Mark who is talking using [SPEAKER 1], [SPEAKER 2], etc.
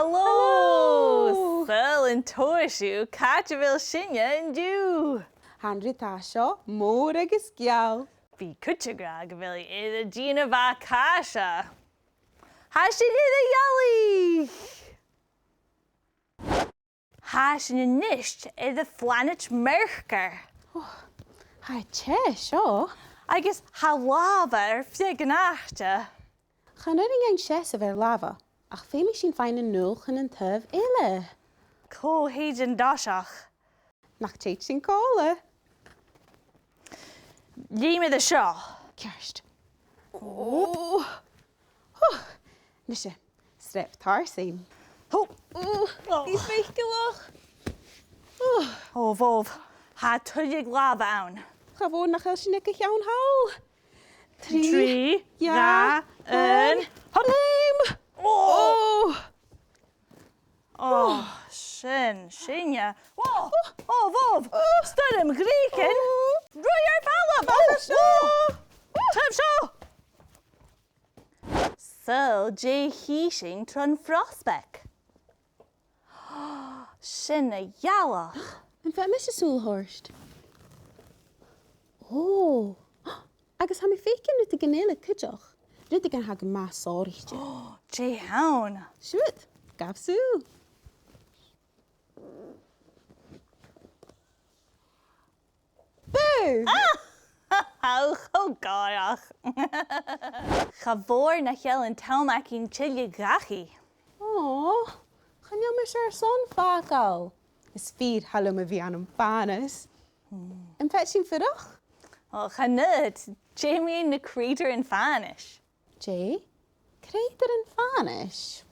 [SPEAKER 1] Hello! Sil yn toisiw, càit bheil sinne yn diw.
[SPEAKER 2] Hanri tasio, môr agus giaw.
[SPEAKER 1] Bhí cuite gra go bhfuil iad a dína bha cáise. Tá sin iad a dhealaí. Tá sin a nist iad a phlanit merchar.
[SPEAKER 2] Hai che sio.
[SPEAKER 1] Agus tá lábha ar fia gnáchte.
[SPEAKER 2] Chan yring ein sies of lava. Ach féimi sin fein yn nŵlch yn tyf ile.
[SPEAKER 1] Cóhéid an dáiseach.
[SPEAKER 2] Nach teit sin cola.
[SPEAKER 1] Díime a seo.
[SPEAKER 2] Kerst. Oh. Nisje, strep tar sin.
[SPEAKER 1] Ho!
[SPEAKER 2] Die feichelach.
[SPEAKER 1] Ó bhómh, tá tuidigh lábha ann.
[SPEAKER 2] Gewoon nach el sin ik jawn hou.
[SPEAKER 1] Trí,
[SPEAKER 2] ja,
[SPEAKER 1] yn,
[SPEAKER 2] Hotleim. Oh.
[SPEAKER 1] Sinne. Bhómh, studym Grícin. Rwy ar bhealach, agus seo. Tyb seo. Sil dé hísing tron frosbec. Sin a dhealach.
[SPEAKER 2] En vet mis Soelhorst. Oh. Agus ha mi feikin nu te genele kudjoch. Rydde gan ha ma sorgtje.
[SPEAKER 1] Dé haun.
[SPEAKER 2] Shoot. Gaf su. Boo.
[SPEAKER 1] How gáach. Cha bhór na cheall an tamach ín tiile gachi.
[SPEAKER 2] Oh. Gan jou me ser son fakal. Is vier hallo me vi an banes. En vet sin fyrach?
[SPEAKER 1] Cha nid, Jamie na Creutair-fànais.
[SPEAKER 2] Jay? Creutair-fànais?